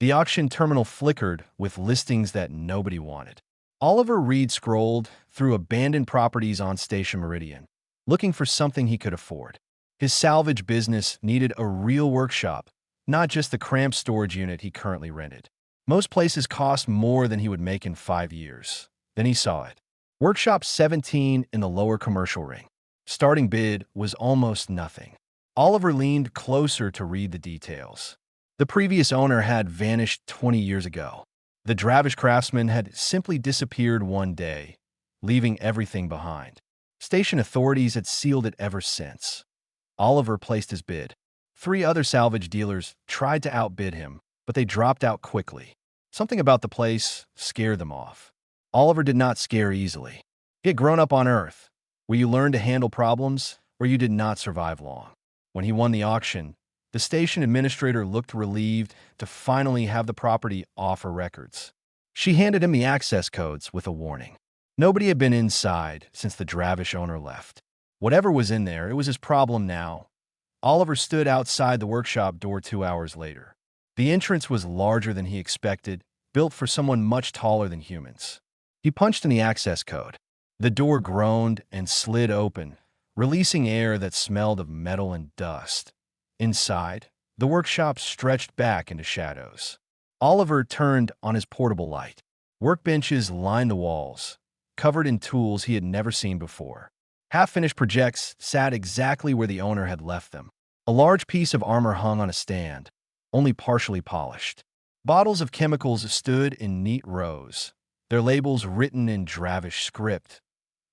The auction terminal flickered with listings that nobody wanted. Oliver Reed scrolled through abandoned properties on Station Meridian, looking for something he could afford. His salvage business needed a real workshop, not just the cramped storage unit he currently rented. Most places cost more than he would make in 5 years. Then he saw it. Workshop 17 in the lower commercial ring. Starting bid was almost nothing. Oliver leaned closer to read the details. The previous owner had vanished 20 years ago. The Dravish craftsman had simply disappeared one day, leaving everything behind. Station authorities had sealed it ever since. Oliver placed his bid. 3 other salvage dealers tried to outbid him, but they dropped out quickly. Something about the place scared them off. Oliver did not scare easily. He had grown up on Earth, where you learned to handle problems or you did not survive long. When he won the auction, the station administrator looked relieved to finally have the property off her records. She handed him the access codes with a warning. Nobody had been inside since the Dravish owner left. Whatever was in there, it was his problem now. Oliver stood outside the workshop door 2 hours later. The entrance was larger than he expected, built for someone much taller than humans. He punched in the access code. The door groaned and slid open, releasing air that smelled of metal and dust. Inside, the workshop stretched back into shadows. Oliver turned on his portable light. Workbenches lined the walls, covered in tools he had never seen before. Half-finished projects sat exactly where the owner had left them. A large piece of armor hung on a stand, only partially polished. Bottles of chemicals stood in neat rows, their labels written in Dravish script.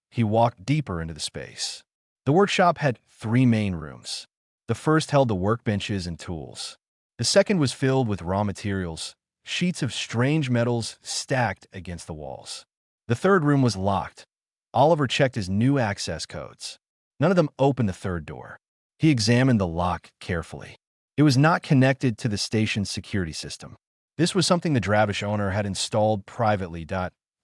He walked deeper into the space. The workshop had 3 main rooms. The first held the workbenches and tools. The second was filled with raw materials, sheets of strange metals stacked against the walls. The third room was locked. Oliver checked his new access codes. None of them opened the third door. He examined the lock carefully. It was not connected to the station's security system. This was something the Dravish owner had installed privately.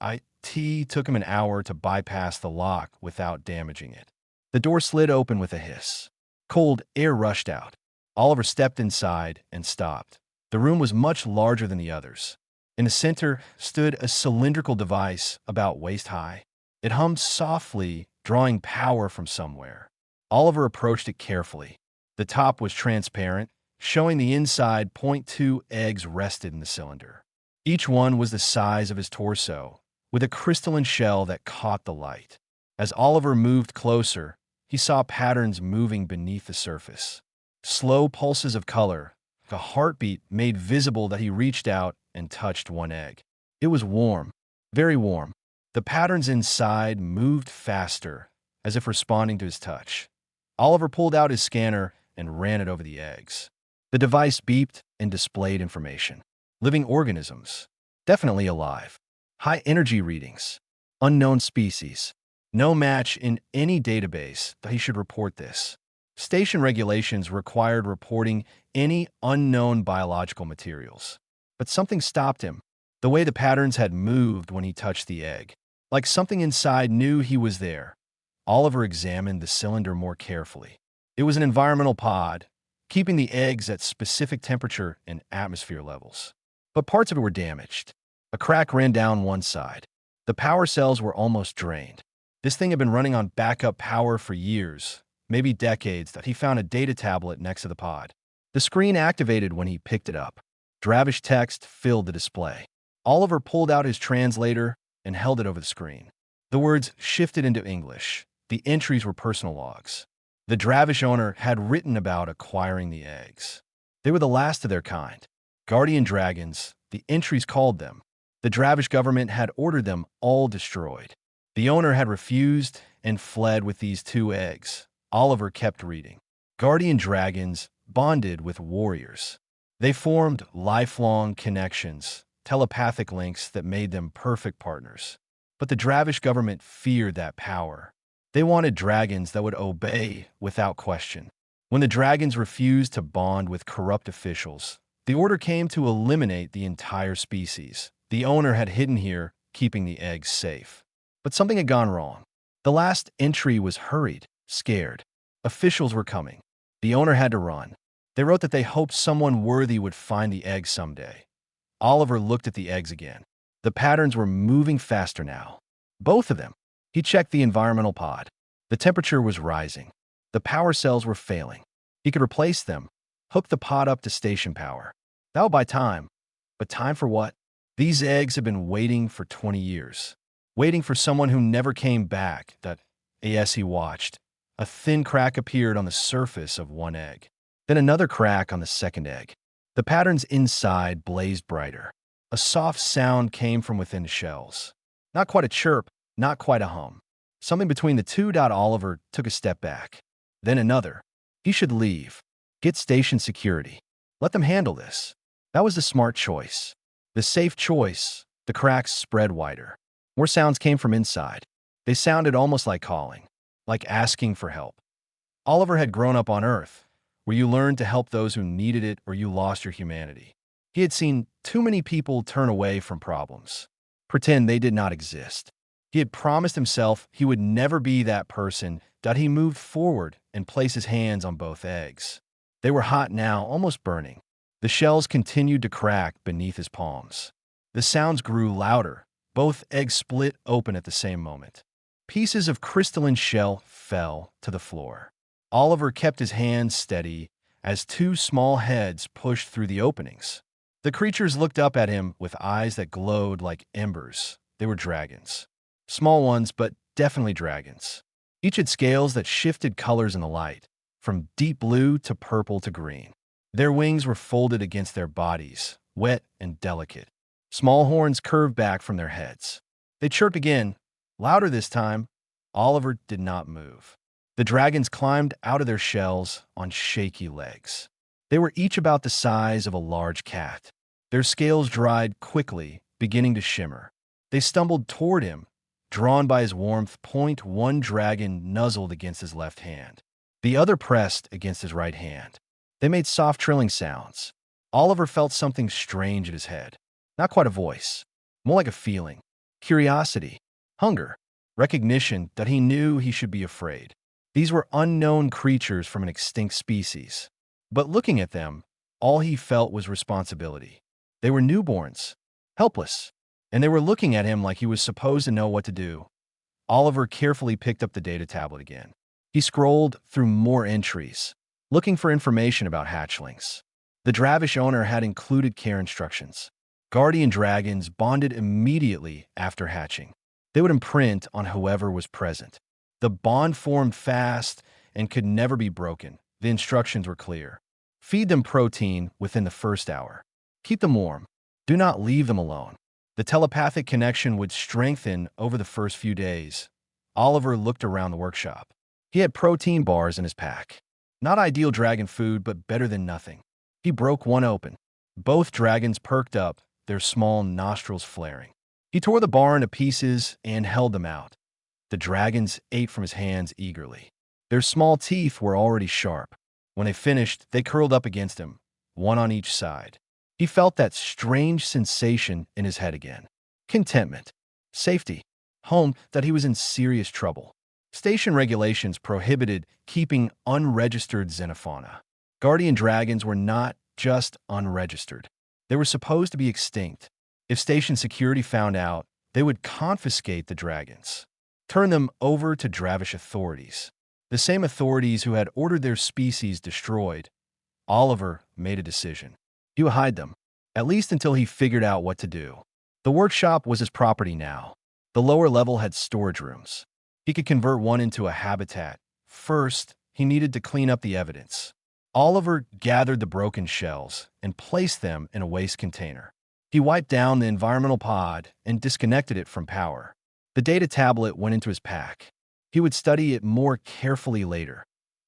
It took him an hour to bypass the lock without damaging it. The door slid open with a hiss. Cold air rushed out. Oliver stepped inside and stopped. The room was much larger than the others. In the center stood a cylindrical device about waist-high. It hummed softly, drawing power from somewhere. Oliver approached it carefully. The top was transparent, showing the inside. 0.2 eggs rested in the cylinder. Each one was the size of his torso, with a crystalline shell that caught the light. As Oliver moved closer, he saw patterns moving beneath the surface. Slow pulses of color, a heartbeat made visible that he reached out and touched one egg. It was warm, very warm. The patterns inside moved faster, as if responding to his touch. Oliver pulled out his scanner and ran it over the eggs. The device beeped and displayed information. Living organisms, definitely alive. High energy readings, unknown species. No match in any database that he should report this. Station regulations required reporting any unknown biological materials. But something stopped him. The way the patterns had moved when he touched the egg. Like something inside knew he was there. Oliver examined the cylinder more carefully. It was an environmental pod, keeping the eggs at specific temperature and atmosphere levels. But parts of it were damaged. A crack ran down one side. The power cells were almost drained. This thing had been running on backup power for years, maybe decades, that he found a data tablet next to the pod. The screen activated when he picked it up. Dravish text filled the display. Oliver pulled out his translator and held it over the screen. The words shifted into English. The entries were personal logs. The Dravish owner had written about acquiring the eggs. They were the last of their kind. Guardian dragons, the entries called them. The Dravish government had ordered them all destroyed. The owner had refused and fled with these 2 eggs. Oliver kept reading. Guardian dragons bonded with warriors. They formed lifelong connections, telepathic links that made them perfect partners. But the Dravish government feared that power. They wanted dragons that would obey without question. When the dragons refused to bond with corrupt officials, the order came to eliminate the entire species. The owner had hidden here, keeping the eggs safe. But something had gone wrong. The last entry was hurried, scared. Officials were coming. The owner had to run. They wrote that they hoped someone worthy would find the eggs someday. Oliver looked at the eggs again. The patterns were moving faster now. Both of them. He checked the environmental pod. The temperature was rising. The power cells were failing. He could replace them, hook the pod up to station power. That would buy time. But time for what? These eggs had been waiting for 20 years. Waiting for someone who never came back. As he watched, a thin crack appeared on the surface of one egg. Then another crack on the second egg. The patterns inside blazed brighter. A soft sound came from within the shells. Not quite a chirp, not quite a hum. Something between the two. Oliver took a step back. Then another. He should leave. Get station security. Let them handle this. That was the smart choice. The safe choice. The cracks spread wider. More sounds came from inside. They sounded almost like calling, like asking for help. Oliver had grown up on Earth, where you learned to help those who needed it or you lost your humanity. He had seen too many people turn away from problems, pretend they did not exist. He had promised himself he would never be that person. He moved forward and placed his hands on both eggs. They were hot now, almost burning. The shells continued to crack beneath his palms. The sounds grew louder. Both eggs split open at the same moment. Pieces of crystalline shell fell to the floor. Oliver kept his hands steady as two small heads pushed through the openings. The creatures looked up at him with eyes that glowed like embers. They were dragons. Small ones, but definitely dragons. Each had scales that shifted colors in the light, from deep blue to purple to green. Their wings were folded against their bodies, wet and delicate. Small horns curved back from their heads. They chirped again, louder this time. Oliver did not move. The dragons climbed out of their shells on shaky legs. They were each about the size of a large cat. Their scales dried quickly, beginning to shimmer. They stumbled toward him, drawn by his warmth. One dragon nuzzled against his left hand. The other pressed against his right hand. They made soft trilling sounds. Oliver felt something strange in his head. Not quite a voice, more like a feeling. Curiosity, hunger, recognition that he knew he should be afraid. These were unknown creatures from an extinct species. But looking at them, all he felt was responsibility. They were newborns, helpless, and they were looking at him like he was supposed to know what to do. Oliver carefully picked up the data tablet again. He scrolled through more entries, looking for information about hatchlings. The Dravish owner had included care instructions. Guardian dragons bonded immediately after hatching. They would imprint on whoever was present. The bond formed fast and could never be broken. The instructions were clear. Feed them protein within the first hour. Keep them warm. Do not leave them alone. The telepathic connection would strengthen over the first few days. Oliver looked around the workshop. He had protein bars in his pack. Not ideal dragon food, but better than nothing. He broke one open. Both dragons perked up, their small nostrils flaring. He tore the bar into pieces and held them out. The dragons ate from his hands eagerly. Their small teeth were already sharp. When they finished, they curled up against him, one on each side. He felt that strange sensation in his head again. Contentment, safety, home. That he was in serious trouble. Station regulations prohibited keeping unregistered xenofauna. Guardian dragons were not just unregistered. They were supposed to be extinct. If station security found out, they would confiscate the dragons, turn them over to Dravish authorities, the same authorities who had ordered their species destroyed. Oliver made a decision. He would hide them, at least until he figured out what to do. The workshop was his property now. The lower level had storage rooms. He could convert one into a habitat. First, he needed to clean up the evidence. Oliver gathered the broken shells and placed them in a waste container. He wiped down the environmental pod and disconnected it from power. The data tablet went into his pack. He would study it more carefully later.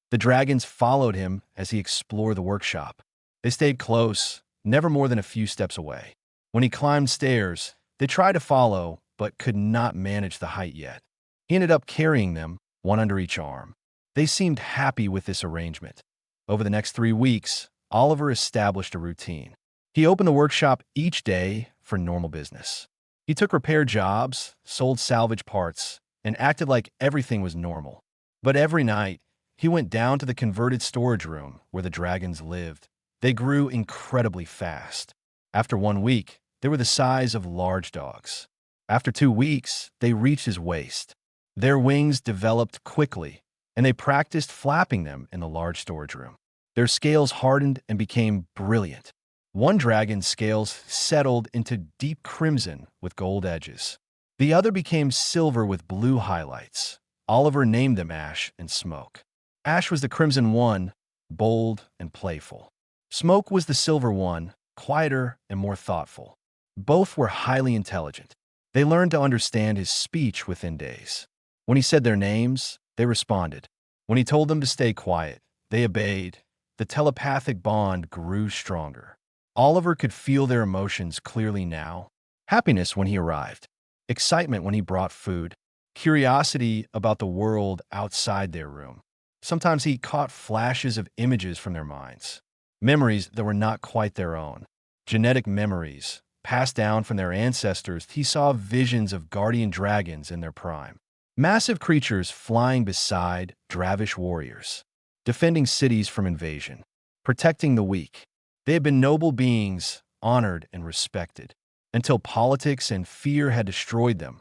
The dragons followed him as he explored the workshop. They stayed close, never more than a few steps away. When he climbed stairs, they tried to follow, but could not manage the height yet. He ended up carrying them, one under each arm. They seemed happy with this arrangement. Over the next 3 weeks, Oliver established a routine. He opened the workshop each day for normal business. He took repair jobs, sold salvage parts, and acted like everything was normal. But every night, he went down to the converted storage room where the dragons lived. They grew incredibly fast. After 1 week, They were the size of large dogs. After 2 weeks, they reached his waist. Their wings developed quickly, and they practiced flapping them in the large storage room. Their scales hardened and became brilliant. One dragon's scales settled into deep crimson with gold edges. The other became silver with blue highlights. Oliver named them Ash and Smoke. Ash was the crimson one, bold and playful. Smoke was the silver one, quieter and more thoughtful. Both were highly intelligent. They learned to understand his speech within days. When he said their names, they responded. When he told them to stay quiet, they obeyed. The telepathic bond grew stronger. Oliver could feel their emotions clearly now. Happiness when he arrived, excitement when he brought food, curiosity about the world outside their room. Sometimes he caught flashes of images from their minds, memories that were not quite their own, genetic memories passed down from their ancestors. He saw visions of guardian dragons in their prime, massive creatures flying beside Dravish warriors, defending cities from invasion, protecting the weak. They had been noble beings, honored and respected, until politics and fear had destroyed them.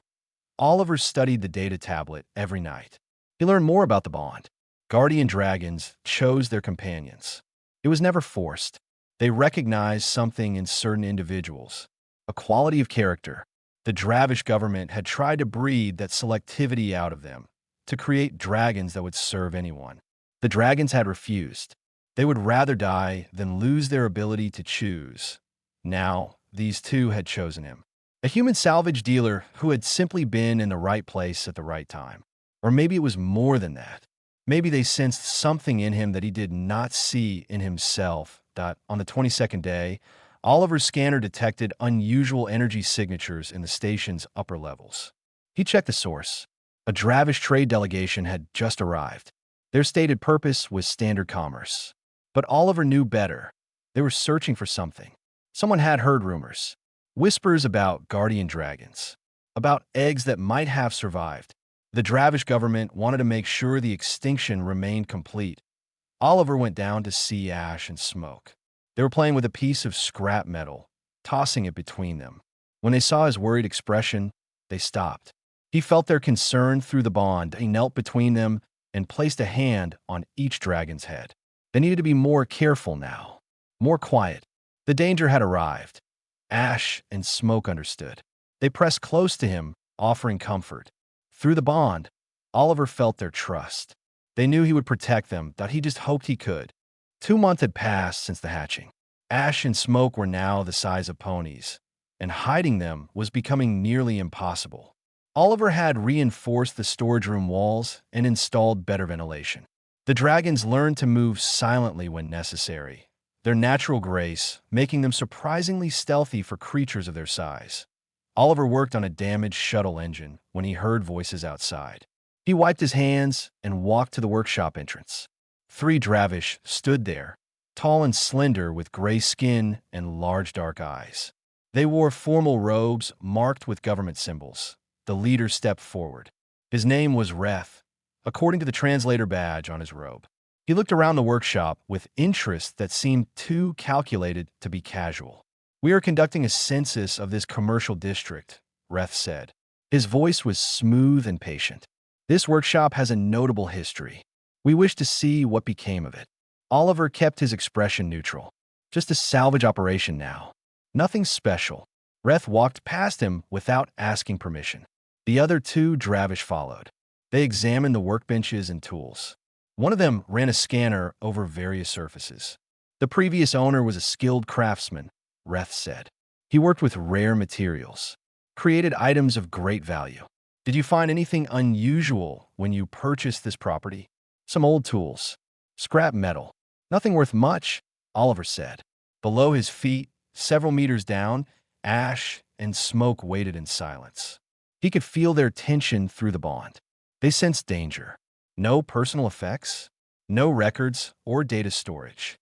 Oliver studied the data tablet every night. He learned more about the bond. Guardian dragons chose their companions. It was never forced. They recognized something in certain individuals, a quality of character. The Dravish government had tried to breed that selectivity out of them, to create dragons that would serve anyone. The dragons had refused. They would rather die than lose their ability to choose. Now, these two had chosen him. A human salvage dealer who had simply been in the right place at the right time. Or maybe it was more than that. Maybe they sensed something in him that he did not see in himself. On the 22nd day, Oliver's scanner detected unusual energy signatures in the station's upper levels. He checked the source. A Dravish trade delegation had just arrived. Their stated purpose was standard commerce. But Oliver knew better. They were searching for something. Someone had heard rumors. Whispers about guardian dragons. About eggs that might have survived. The Dravish government wanted to make sure the extinction remained complete. Oliver went down to see Ash and Smoke. They were playing with a piece of scrap metal, tossing it between them. When they saw his worried expression, they stopped. He felt their concern through the bond. He knelt between them and placed a hand on each dragon's head. They needed to be more careful now, more quiet. The danger had arrived. Ash and Smoke understood. They pressed close to him, offering comfort. Through the bond, Oliver felt their trust. They knew he would protect them, that he just hoped he could. 2 months had passed since the hatching. Ash and Smoke were now the size of ponies, and hiding them was becoming nearly impossible. Oliver had reinforced the storage room walls and installed better ventilation. The dragons learned to move silently when necessary, their natural grace making them surprisingly stealthy for creatures of their size. Oliver worked on a damaged shuttle engine when he heard voices outside. He wiped his hands and walked to the workshop entrance. 3 Dravish stood there, tall and slender with gray skin and large dark eyes. They wore formal robes marked with government symbols. The leader stepped forward. His name was Reth, according to the translator badge on his robe. He looked around the workshop with interest that seemed too calculated to be casual. "We are conducting a census of this commercial district," Reth said. His voice was smooth and patient. "This workshop has a notable history. We wish to see what became of it." Oliver kept his expression neutral. Just a salvage operation now. Nothing special. Reth walked past him without asking permission. The other 2 Dravish followed. They examined the workbenches and tools. One of them ran a scanner over various surfaces. "The previous owner was a skilled craftsman," Reth said. "He worked with rare materials, created items of great value. Did you find anything unusual when you purchased this property?" "Some old tools. Scrap metal. Nothing worth much," Oliver said. Below his feet, several meters down, Ash and Smoke waited in silence. He could feel their tension through the bond. They sensed danger. No personal effects, no records or data storage.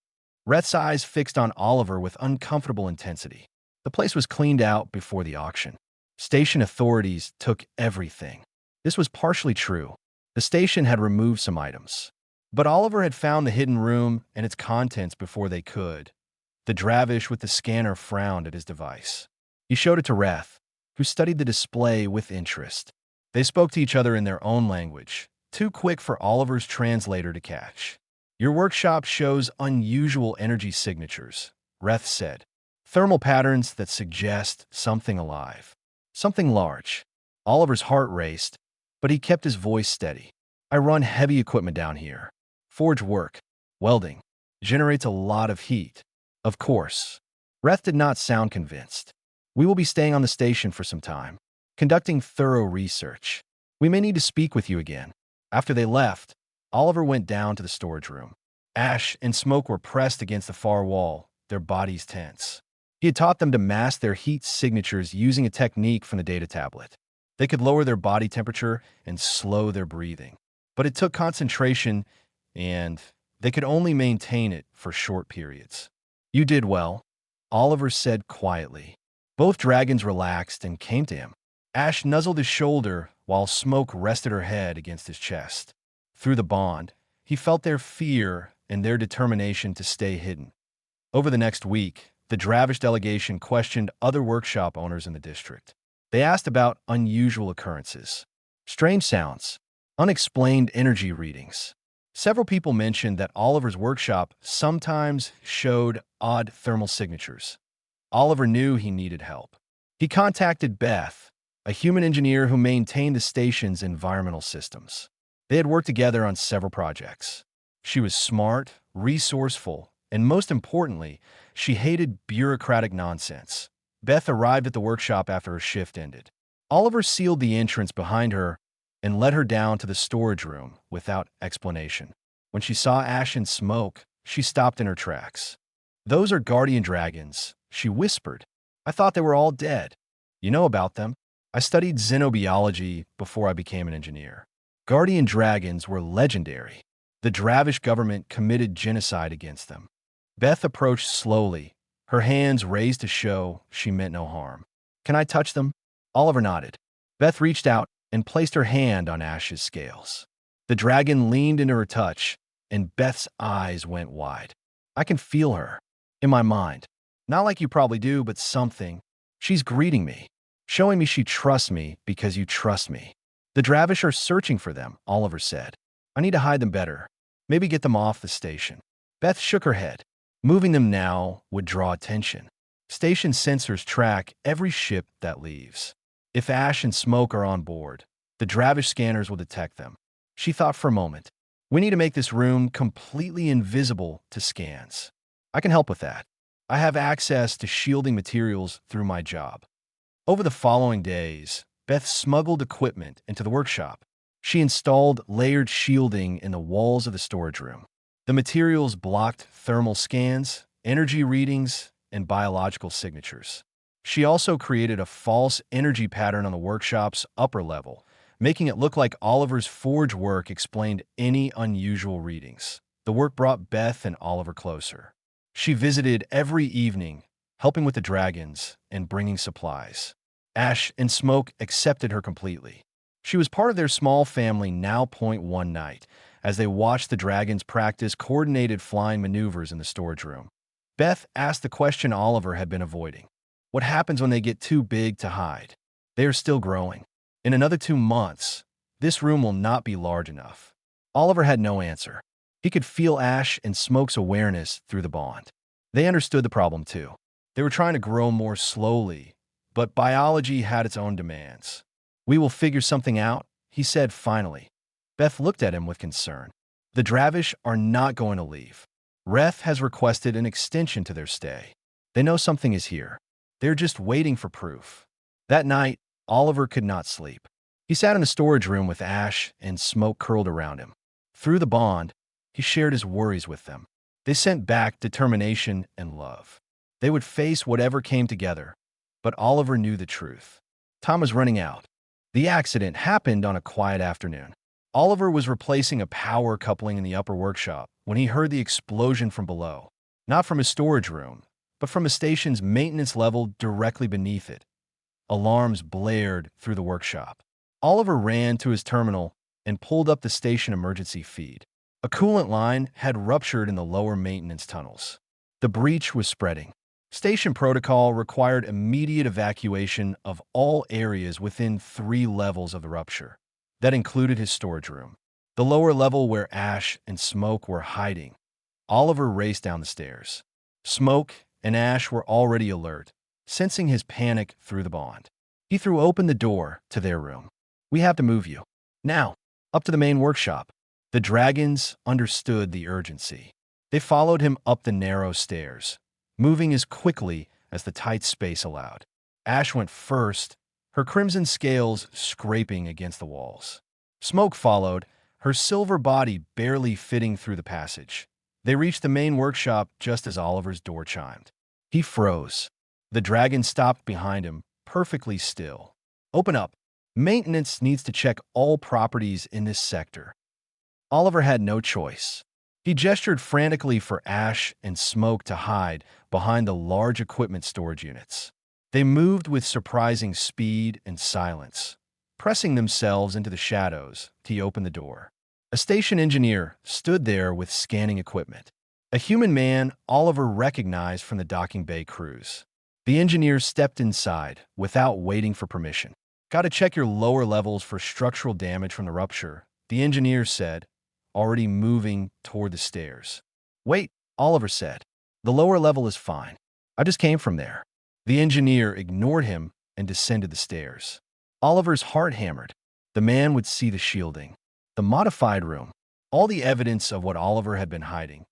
Reth's eyes fixed on Oliver with uncomfortable intensity. The place was cleaned out before the auction. Station authorities took everything. This was partially true. The station had removed some items. But Oliver had found the hidden room and its contents before they could. The Dravish with the scanner frowned at his device. He showed it to Reth, who studied the display with interest. They spoke to each other in their own language, too quick for Oliver's translator to catch. Your workshop shows unusual energy signatures, Reth said. Thermal patterns that suggest something alive. Something large. Oliver's heart raced, but he kept his voice steady. I run heavy equipment down here. Forge work. Welding. Generates a lot of heat. Of course. Reth did not sound convinced. We will be staying on the station for some time, conducting thorough research. We may need to speak with you again. After they left, Oliver went down to the storage room. Ash and Smoke were pressed against the far wall, their bodies tense. He had taught them to mask their heat signatures using a technique from the data tablet. They could lower their body temperature and slow their breathing. But it took concentration, and they could only maintain it for short periods. You did well, Oliver said quietly. Both dragons relaxed and came to him. Ash nuzzled his shoulder while Smoke rested her head against his chest. Through the bond, he felt their fear and their determination to stay hidden. Over the next week, the Dravish delegation questioned other workshop owners in the district. They asked about unusual occurrences, strange sounds, unexplained energy readings. Several people mentioned that Oliver's workshop sometimes showed odd thermal signatures. Oliver knew he needed help. He contacted Beth, a human engineer who maintained the station's environmental systems. They had worked together on several projects. She was smart, resourceful, and most importantly, she hated bureaucratic nonsense. Beth arrived at the workshop after her shift ended. Oliver sealed the entrance behind her and led her down to the storage room without explanation. When she saw Ash and Smoke, she stopped in her tracks. "Those are guardian dragons," she whispered. "I thought they were all dead." "You know about them? I studied xenobiology before I became an engineer. Guardian dragons were legendary. The Dravish government committed genocide against them." Beth approached slowly, her hands raised to show she meant no harm. "Can I touch them?" Oliver nodded. Beth reached out and placed her hand on Ash's scales. The dragon leaned into her touch, and Beth's eyes went wide. "I can feel her. In my mind. Not like you probably do, but something. She's greeting me, showing me she trusts me because you trust me." "The Dravish are searching for them," Oliver said. "I need to hide them better. Maybe get them off the station." Beth shook her head. Moving them now would draw attention. Station sensors track every ship that leaves. If Ash and Smoke are on board, the Dravish scanners will detect them. She thought for a moment. "We need to make this room completely invisible to scans. I can help with that. I have access to shielding materials through my job." Over the following days, Beth smuggled equipment into the workshop. She installed layered shielding in the walls of the storage room. The materials blocked thermal scans, energy readings, and biological signatures. She also created a false energy pattern on the workshop's upper level, making it look like Oliver's forge work explained any unusual readings. The work brought Beth and Oliver closer. She visited every evening, helping with the dragons and bringing supplies. Ash and Smoke accepted her completely. She was part of their small family now. One night, as they watched the dragons practice coordinated flying maneuvers in the storage room, Beth asked the question Oliver had been avoiding. What happens when they get too big to hide? They are still growing. In another 2 months, this room will not be large enough. Oliver had no answer. He could feel Ash and Smoke's awareness through the bond. They understood the problem too. They were trying to grow more slowly, but biology had its own demands. "We will figure something out," he said finally. Beth looked at him with concern. "The Dravish are not going to leave. Reth has requested an extension to their stay. They know something is here. They're just waiting for proof." That night, Oliver could not sleep. He sat in the storage room with Ash and Smoke curled around him. Through the bond, he shared his worries with them. They sent back determination and love. They would face whatever came together, but Oliver knew the truth. Time was running out. The accident happened on a quiet afternoon. Oliver was replacing a power coupling in the upper workshop when he heard the explosion from below, not from his storage room, but from the station's maintenance level directly beneath it. Alarms blared through the workshop. Oliver ran to his terminal and pulled up the station emergency feed. A coolant line had ruptured in the lower maintenance tunnels. The breach was spreading. Station protocol required immediate evacuation of all areas within 3 levels of the rupture. That included his storage room. The lower level where Ash and Smoke were hiding. Oliver raced down the stairs. Smoke and Ash were already alert, sensing his panic through the bond. He threw open the door to their room. "We have to move you. Now, up to the main workshop." The dragons understood the urgency. They followed him up the narrow stairs, moving as quickly as the tight space allowed. Ash went first, her crimson scales scraping against the walls. Smoke followed, her silver body barely fitting through the passage. They reached the main workshop just as Oliver's door chimed. He froze. The dragon stopped behind him, perfectly still. "Open up. Maintenance needs to check all properties in this sector." Oliver had no choice. He gestured frantically for Ash and Smoke to hide behind the large equipment storage units. They moved with surprising speed and silence, pressing themselves into the shadows till he opened the door. A station engineer stood there with scanning equipment. A human man Oliver recognized from the docking bay cruise. The engineer stepped inside without waiting for permission. "Got to check your lower levels for structural damage from the rupture," the engineer said, already moving toward the stairs. "Wait," Oliver said. "The lower level is fine. I just came from there." The engineer ignored him and descended the stairs. Oliver's heart hammered. The man would see the shielding, the modified room, all the evidence of what Oliver had been hiding.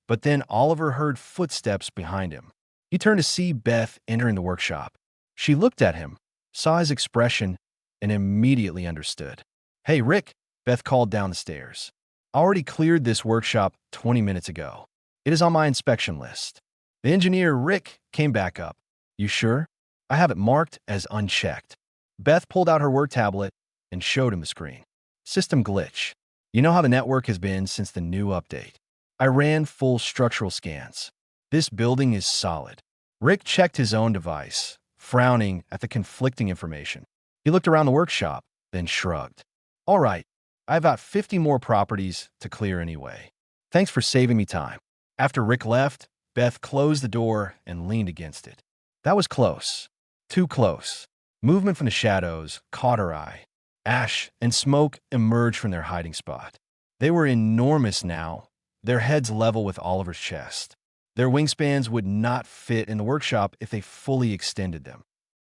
But then Oliver heard footsteps behind him. He turned to see Beth entering the workshop. She looked at him, saw his expression, and immediately understood. "Hey, Rick," Beth called down the stairs. "I already cleared this workshop 20 minutes ago. It is on my inspection list." The engineer, Rick, came back up. "You sure? I have it marked as unchecked." Beth pulled out her work tablet and showed him the screen. "System glitch. You know how the network has been since the new update. I ran full structural scans. This building is solid." Rick checked his own device, frowning at the conflicting information. He looked around the workshop, then shrugged. "All right, I've got 50 more properties to clear anyway. Thanks for saving me time." After Rick left, Beth closed the door and leaned against it. That was close. Too close. Movement from the shadows caught her eye. Ash and Smoke emerged from their hiding spot. They were enormous now, their heads level with Oliver's chest. Their wingspans would not fit in the workshop if they fully extended them.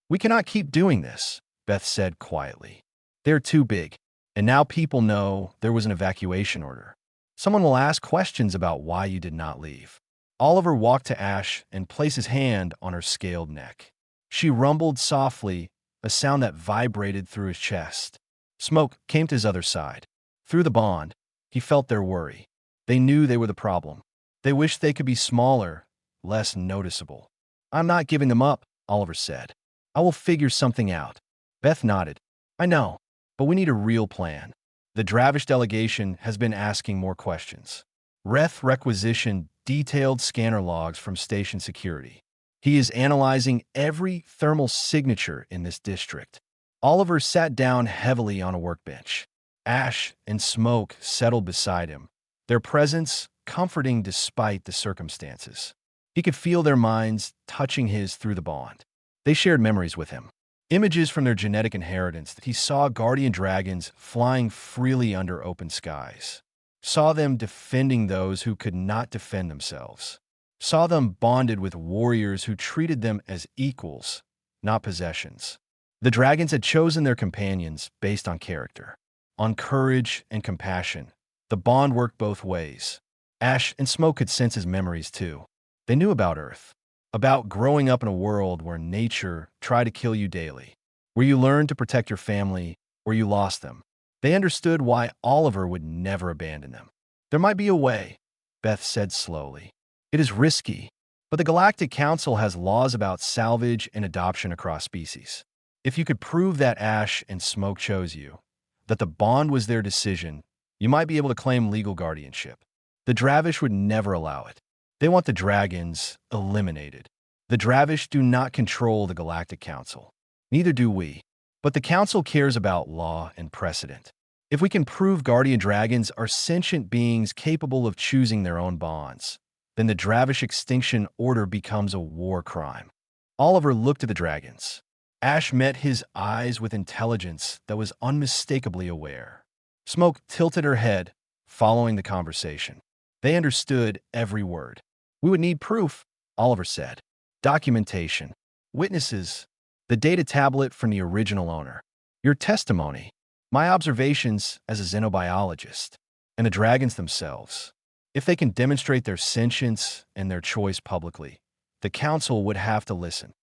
"We cannot keep doing this," Beth said quietly. "They're too big. And now people know there was an evacuation order. Someone will ask questions about why you did not leave." Oliver walked to Ash and placed his hand on her scaled neck. She rumbled softly, a sound that vibrated through his chest. Smoke came to his other side. Through the bond, he felt their worry. They knew they were the problem. They wished they could be smaller, less noticeable. "I'm not giving them up," Oliver said. "I will figure something out." Beth nodded. "I know. But we need a real plan. The Dravish delegation has been asking more questions." Reth requisitioned detailed scanner logs from station security. He is analyzing every thermal signature in this district. Oliver sat down heavily on a workbench. Ash and Smoke settled beside him, their presence comforting despite the circumstances. He could feel their minds touching his through the bond. They shared memories with him. Images from their genetic inheritance that he saw guardian dragons flying freely under open skies. Saw them defending those who could not defend themselves. Saw them bonded with warriors who treated them as equals, not possessions. The dragons had chosen their companions based on character, on courage and compassion. The bond worked both ways. Ash and Smoke could sense his memories too. They knew about Earth. About growing up in a world where nature tried to kill you daily, where you learned to protect your family, or you lost them. They understood why Oliver would never abandon them. "There might be a way," Beth said slowly. "It is risky, but the Galactic Council has laws about salvage and adoption across species. If you could prove that Ash and Smoke chose you, that the bond was their decision, you might be able to claim legal guardianship. The Dravish would never allow it. They want the dragons eliminated. The Dravish do not control the Galactic Council. Neither do we. But the Council cares about law and precedent. If we can prove guardian dragons are sentient beings capable of choosing their own bonds, then the Dravish extinction order becomes a war crime. Oliver looked at the dragons. Ash met his eyes with intelligence that was unmistakably aware. Smoke tilted her head, following the conversation. They understood every word. We would need proof, Oliver said. Documentation. Witnesses. The data tablet from the original owner. Your testimony. My observations as a xenobiologist. And the dragons themselves. If they can demonstrate their sentience and their choice publicly, the council would have to listen.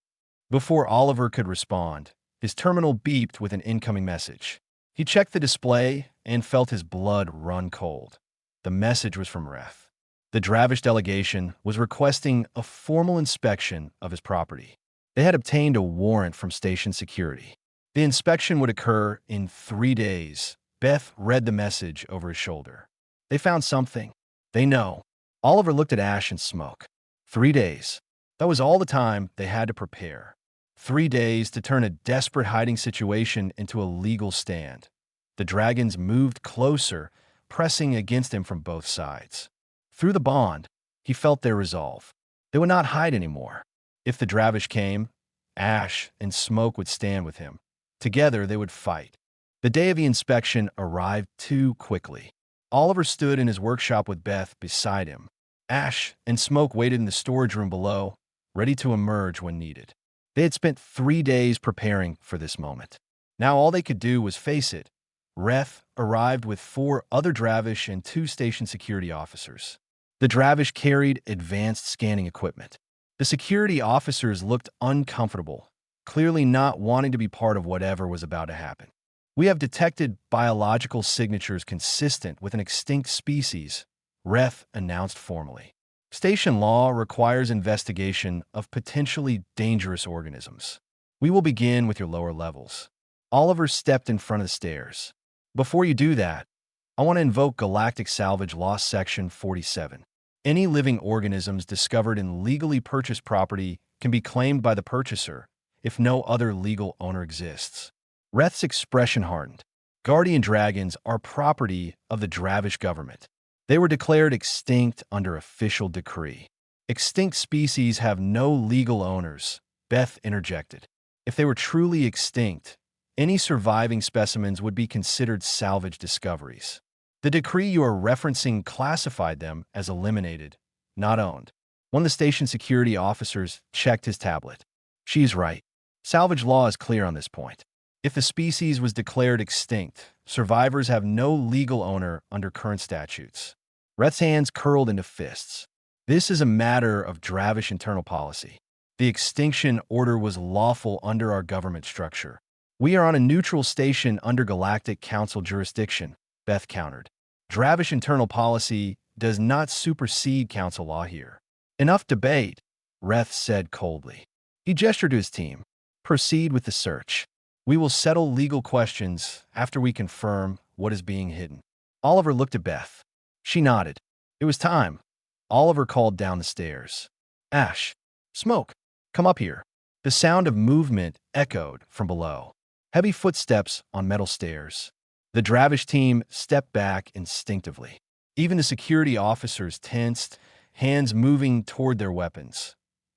Before Oliver could respond, his terminal beeped with an incoming message. He checked the display and felt his blood run cold. The message was from Reth. The Dravish delegation was requesting a formal inspection of his property. They had obtained a warrant from station security. The inspection would occur in 3 days. Beth read the message over his shoulder. They found something. They know. Oliver looked at Ash and Smoke. 3 days. That was all the time they had to prepare. 3 days to turn a desperate hiding situation into a legal stand. The dragons moved closer, pressing against him from both sides. Through the bond, he felt their resolve. They would not hide anymore. If the Dravish came, Ash and Smoke would stand with him. Together, they would fight. The day of the inspection arrived too quickly. Oliver stood in his workshop with Beth beside him. Ash and Smoke waited in the storage room below, ready to emerge when needed. They had spent 3 days preparing for this moment. Now all they could do was face it. Reth arrived with 4 other Dravish and 2 station security officers. The Dravish carried advanced scanning equipment. The security officers looked uncomfortable, clearly not wanting to be part of whatever was about to happen. We have detected biological signatures consistent with an extinct species, Reth announced formally. Station law requires investigation of potentially dangerous organisms. We will begin with your lower levels. Oliver stepped in front of the stairs. Before you do that, I want to invoke Galactic Salvage Law Section 47. Any living organisms discovered in legally purchased property can be claimed by the purchaser if no other legal owner exists. Reth's expression hardened. Guardian dragons are property of the Dravish government. They were declared extinct under official decree. Extinct species have no legal owners, Beth interjected. If they were truly extinct, any surviving specimens would be considered salvage discoveries. The decree you are referencing classified them as eliminated, not owned. One of the station security officers checked his tablet. She's right. Salvage law is clear on this point. If the species was declared extinct, survivors have no legal owner under current statutes. Reth's hands curled into fists. This is a matter of Dravish internal policy. The extinction order was lawful under our government structure. We are on a neutral station under Galactic Council jurisdiction, Beth countered. Dravish internal policy does not supersede council law here. Enough debate, Reth said coldly. He gestured to his team. Proceed with the search. We will settle legal questions after we confirm what is being hidden. Oliver looked at Beth. She nodded. It was time. Oliver called down the stairs. Ash, Smoke, come up here. The sound of movement echoed from below. Heavy footsteps on metal stairs. The Dravish team stepped back instinctively. Even the security officers tensed, hands moving toward their weapons.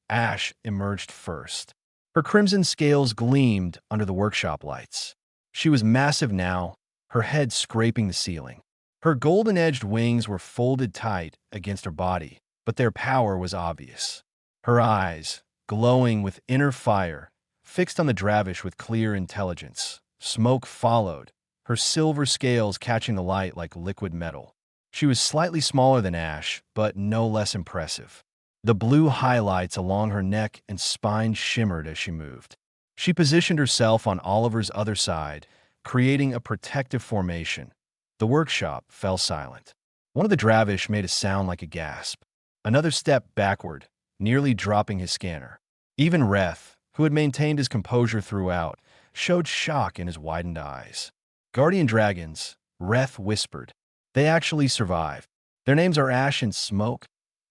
Ash emerged first. Her crimson scales gleamed under the workshop lights. She was massive now, her head scraping the ceiling. Her golden-edged wings were folded tight against her body, but their power was obvious. Her eyes, glowing with inner fire, fixed on the Dravish with clear intelligence. Smoke followed, her silver scales catching the light like liquid metal. She was slightly smaller than Ash, but no less impressive. The blue highlights along her neck and spine shimmered as she moved. She positioned herself on Oliver's other side, creating a protective formation. The workshop fell silent. One of the Dravish made a sound like a gasp. Another stepped backward, nearly dropping his scanner. Even Reth, who had maintained his composure throughout, showed shock in his widened eyes. Guardian dragons, Reth whispered. They actually survived. Their names are Ash and Smoke,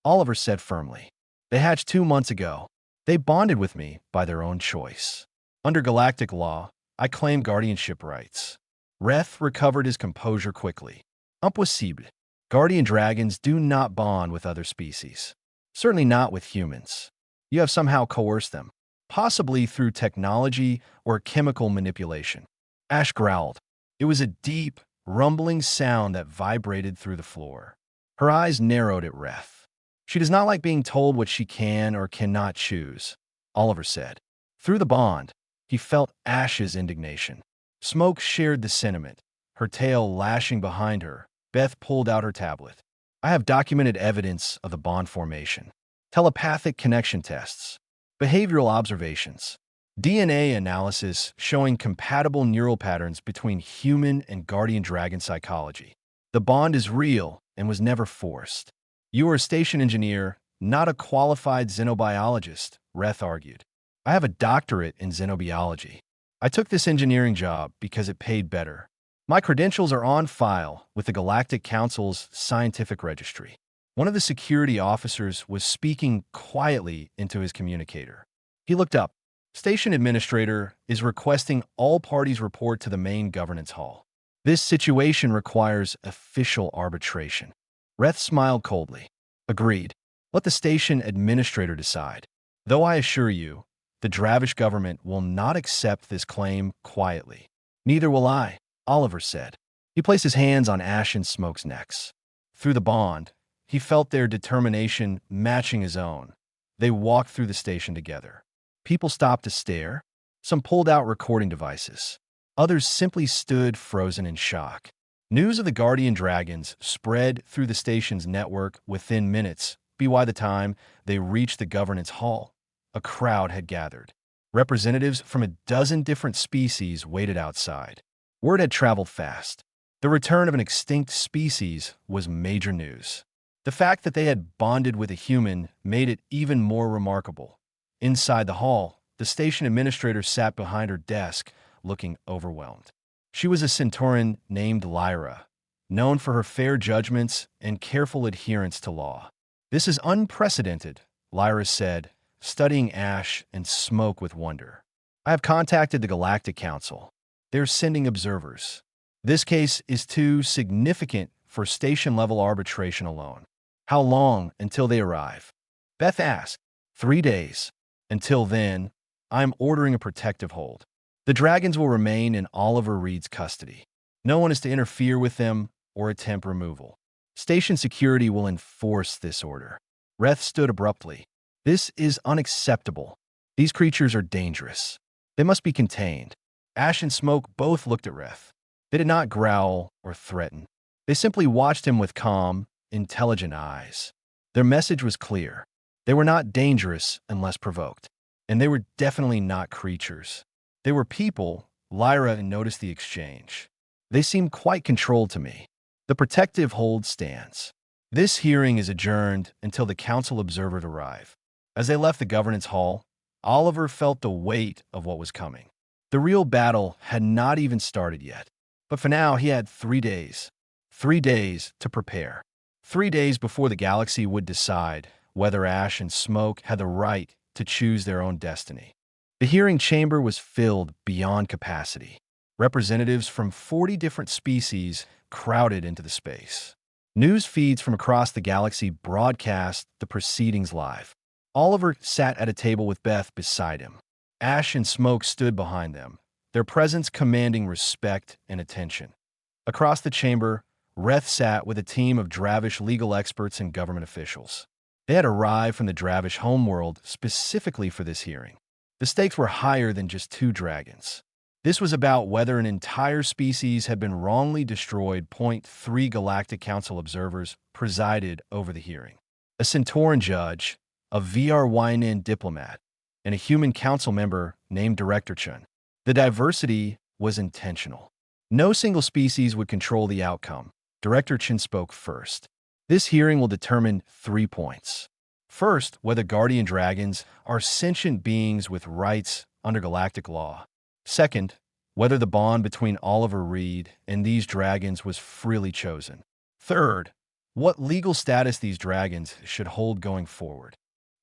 Oliver said firmly. They hatched 2 months ago. They bonded with me by their own choice. Under galactic law, I claim guardianship rights. Reth recovered his composure quickly. Impossible. Guardian dragons do not bond with other species. Certainly not with humans. You have somehow coerced them, possibly through technology or chemical manipulation. Ash growled. It was a deep, rumbling sound that vibrated through the floor. Her eyes narrowed at Reth. She does not like being told what she can or cannot choose, Oliver said. Through the bond, he felt Ash's indignation. Smoke shared the sentiment, her tail lashing behind her. Beth pulled out her tablet. I have documented evidence of the bond formation. Telepathic connection tests, behavioral observations, DNA analysis showing compatible neural patterns between human and guardian dragon psychology. The bond is real and was never forced. You are a station engineer, not a qualified xenobiologist, Reth argued. I have a doctorate in xenobiology. I took this engineering job because it paid better. My credentials are on file with the Galactic Council's scientific registry. One of the security officers was speaking quietly into his communicator. He looked up. Station administrator is requesting all parties report to the main governance hall. This situation requires official arbitration. Reth smiled coldly. Agreed. Let the station administrator decide. Though I assure you, the Dravish government will not accept this claim quietly. Neither will I, Oliver said. He placed his hands on Ash and Smoke's necks. Through the bond, he felt their determination matching his own. They walked through the station together. People stopped to stare. Some pulled out recording devices. Others simply stood frozen in shock. News of the Guardian Dragons spread through the station's network within minutes. By the time they reached the governance hall, a crowd had gathered. Representatives from a dozen different species waited outside. Word had traveled fast. The return of an extinct species was major news. The fact that they had bonded with a human made it even more remarkable. Inside the hall, the station administrator sat behind her desk, looking overwhelmed. She was a Centauran named Lyra, known for her fair judgments and careful adherence to law. This is unprecedented, Lyra said, studying Ash and Smoke with wonder. I have contacted the Galactic Council. They're sending observers. This case is too significant for station-level arbitration alone. How long until they arrive? Beth asked. 3 days. Until then, I'm ordering a protective hold. The dragons will remain in Oliver Reed's custody. No one is to interfere with them or attempt removal. Station security will enforce this order. Reth stood abruptly. This is unacceptable. These creatures are dangerous. They must be contained. Ash and Smoke both looked at Reth. They did not growl or threaten. They simply watched him with calm, intelligent eyes. Their message was clear. They were not dangerous unless provoked. And they were definitely not creatures. They were people. Lyra noticed the exchange. They seemed quite controlled to me. The protective hold stands. This hearing is adjourned until the council observers arrive. As they left the governance hall, Oliver felt the weight of what was coming. The real battle had not even started yet. But for now, he had 3 days. 3 days to prepare. 3 days before the galaxy would decide whether Ash and Smoke had the right to choose their own destiny. The hearing chamber was filled beyond capacity. Representatives from 40 different species crowded into the space. News feeds from across the galaxy broadcast the proceedings live. Oliver sat at a table with Beth beside him. Ash and Smoke stood behind them, their presence commanding respect and attention. Across the chamber, Reth sat with a team of Dravish legal experts and government officials. They had arrived from the Dravish homeworld specifically for this hearing. The stakes were higher than just 2 dragons. This was about whether an entire species had been wrongly destroyed. 3 Galactic Council observers presided over the hearing. A Centauran judge, a VRYN diplomat, and a human council member named Director Chun. The diversity was intentional. No single species would control the outcome. Director Chun spoke first. This hearing will determine 3 points. First, whether guardian dragons are sentient beings with rights under galactic law. Second, whether the bond between Oliver Reed and these dragons was freely chosen. Third, what legal status these dragons should hold going forward.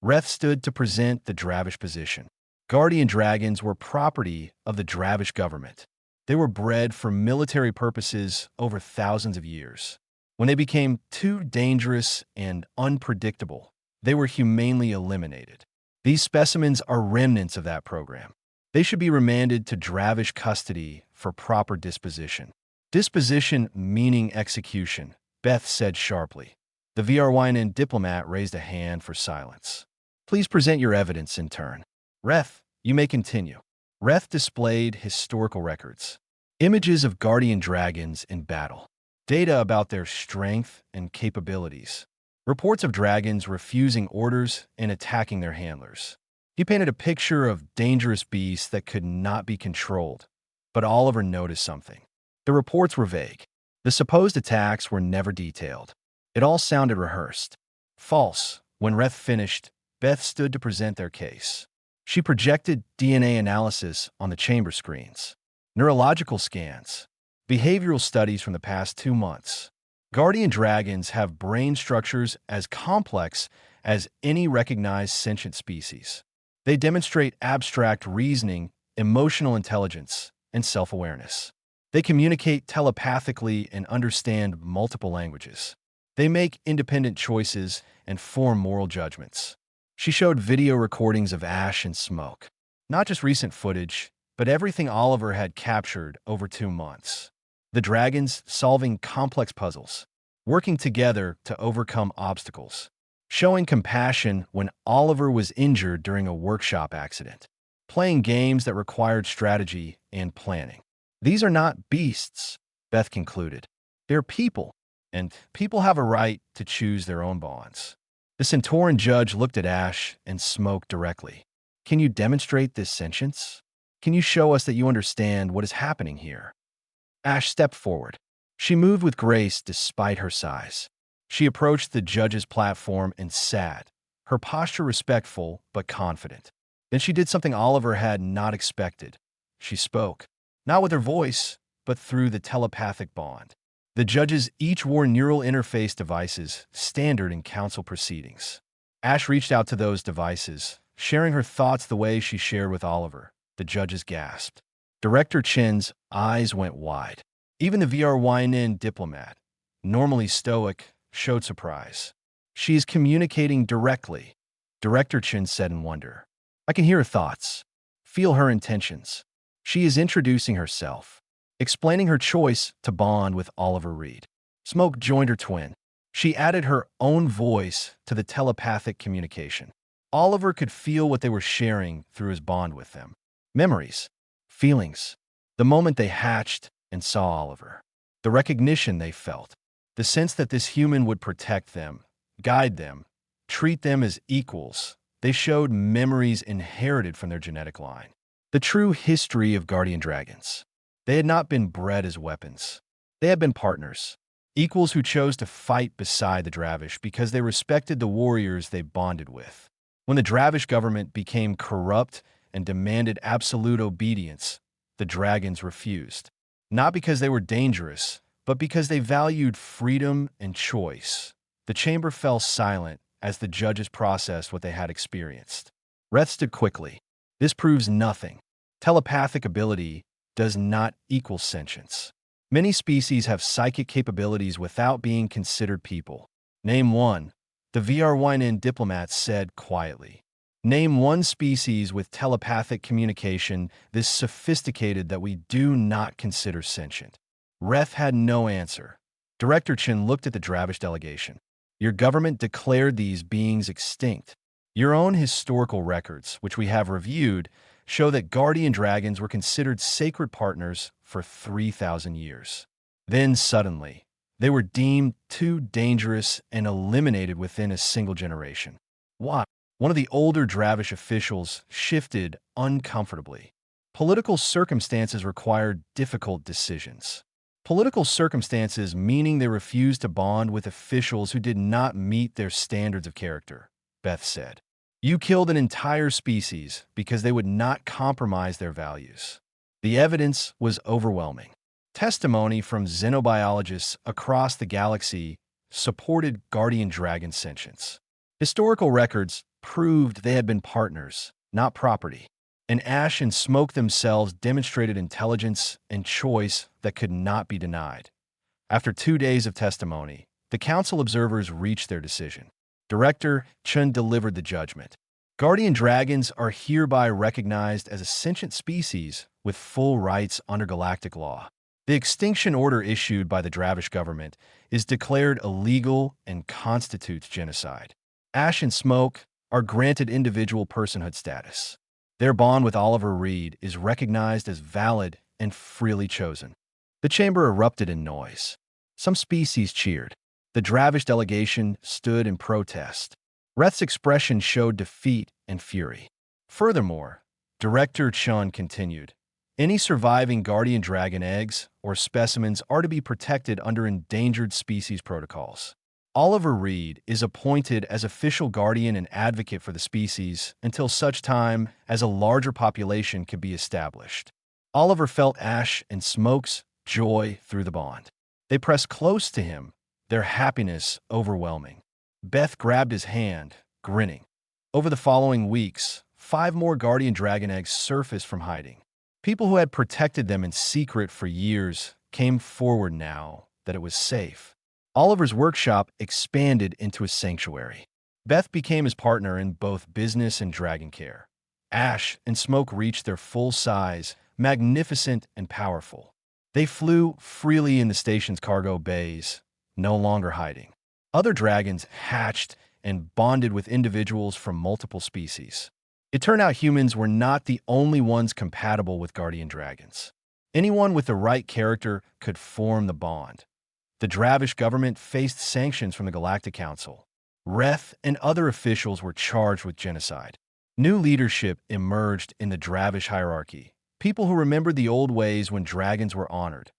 Reth stood to present the Dravish position. Guardian dragons were property of the Dravish government. They were bred for military purposes over thousands of years. When they became too dangerous and unpredictable, they were humanely eliminated. These specimens are remnants of that program. They should be remanded to Dravish custody for proper disposition. Disposition meaning execution, Beth said sharply. The VRYN diplomat raised a hand for silence. Please present your evidence in turn. Reth, you may continue. Reth displayed historical records. Images of guardian dragons in battle. Data about their strength and capabilities. Reports of dragons refusing orders and attacking their handlers. He painted a picture of dangerous beasts that could not be controlled. But Oliver noticed something. The reports were vague. The supposed attacks were never detailed. It all sounded rehearsed. False. When Reth finished, Beth stood to present their case. She projected DNA analysis on the chamber screens, neurological scans, behavioral studies from the past 2 months. Guardian dragons have brain structures as complex as any recognized sentient species. They demonstrate abstract reasoning, emotional intelligence, and self-awareness. They communicate telepathically and understand multiple languages. They make independent choices and form moral judgments. She showed video recordings of ash and smoke. Not just recent footage, but everything Oliver had captured over 2 months. The dragons solving complex puzzles, working together to overcome obstacles, showing compassion when Oliver was injured during a workshop accident, playing games that required strategy and planning. These are not beasts, Beth concluded. They're people, and people have a right to choose their own bonds. The Centauran judge looked at Ash and Smoke directly. Can you demonstrate this sentience? Can you show us that you understand what is happening here? Ash stepped forward. She moved with grace despite her size. She approached the judge's platform and sat, her posture respectful but confident. Then she did something Oliver had not expected. She spoke, not with her voice, but through the telepathic bond. The judges each wore neural interface devices, standard in council proceedings. Ash reached out to those devices, sharing her thoughts the way she shared with Oliver. The judges gasped. Director Chen's eyes went wide. Even the VRYN diplomat, normally stoic, showed surprise. She is communicating directly, Director Chen said in wonder. I can hear her thoughts, feel her intentions. She is introducing herself, explaining her choice to bond with Oliver Reed. Smoke joined her twin. She added her own voice to the telepathic communication. Oliver could feel what they were sharing through his bond with them. Memories, feelings, the moment they hatched and saw Oliver, the recognition they felt, the sense that this human would protect them, guide them, treat them as equals. They showed memories inherited from their genetic line. The true history of guardian dragons. They had not been bred as weapons. They had been partners, equals who chose to fight beside the Dravish because they respected the warriors they bonded with. When the Dravish government became corrupt and demanded absolute obedience, the dragons refused. Not because they were dangerous, but because they valued freedom and choice. The chamber fell silent as the judges processed what they had experienced. Reth stood quickly. This proves nothing. Telepathic ability does not equal sentience. Many species have psychic capabilities without being considered people. Name one, the VRYN diplomat said quietly. Name one species with telepathic communication this sophisticated that we do not consider sentient. Reth had no answer. Director Chen looked at the Dravish delegation. Your government declared these beings extinct. Your own historical records, which we have reviewed, show that guardian dragons were considered sacred partners for 3,000 years. Then suddenly, they were deemed too dangerous and eliminated within a single generation. Why? One of the older Dravish officials shifted uncomfortably. Political circumstances required difficult decisions. Political circumstances meaning they refused to bond with officials who did not meet their standards of character, Beth said. You killed an entire species because they would not compromise their values. The evidence was overwhelming. Testimony from xenobiologists across the galaxy supported guardian dragon sentience. Historical records proved they had been partners, not property. And Ash and Smoke themselves demonstrated intelligence and choice that could not be denied. After 2 days of testimony, the council observers reached their decision. Director Chun delivered the judgment. Guardian dragons are hereby recognized as a sentient species with full rights under galactic law. The extinction order issued by the Dravish government is declared illegal and constitutes genocide. Ash and Smoke are granted individual personhood status. Their bond with Oliver Reed is recognized as valid and freely chosen. The chamber erupted in noise. Some species cheered. The Dravish delegation stood in protest. Reth's expression showed defeat and fury. Furthermore, Director Chun continued, any surviving guardian dragon eggs or specimens are to be protected under endangered species protocols. Oliver Reed is appointed as official guardian and advocate for the species until such time as a larger population can be established. Oliver felt Ash and Smoke's joy through the bond. They pressed close to him, their happiness overwhelming. Beth grabbed his hand, grinning. Over the following weeks, 5 more guardian dragon eggs surfaced from hiding. People who had protected them in secret for years came forward now that it was safe. Oliver's workshop expanded into a sanctuary. Beth became his partner in both business and dragon care. Ash and Smoke reached their full size, magnificent and powerful. They flew freely in the station's cargo bays, no longer hiding. Other dragons hatched and bonded with individuals from multiple species. It turned out humans were not the only ones compatible with guardian dragons. Anyone with the right character could form the bond. The Dravish government faced sanctions from the Galactic Council. Reth and other officials were charged with genocide. New leadership emerged in the Dravish hierarchy, people who remembered the old ways when dragons were honored.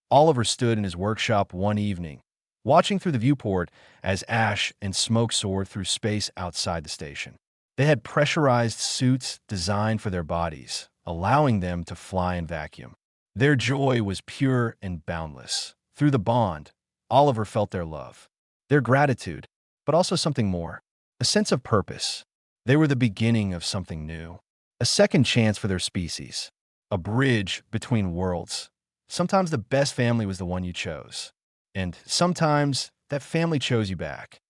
Oliver stood in his workshop one evening, watching through the viewport as Ash and Smoke soared through space outside the station. They had pressurized suits designed for their bodies, allowing them to fly in vacuum. Their joy was pure and boundless. Through the bond, Oliver felt their love, their gratitude, but also something more, a sense of purpose. They were the beginning of something new, a second chance for their species, a bridge between worlds. Sometimes the best family was the one you chose, and sometimes that family chose you back.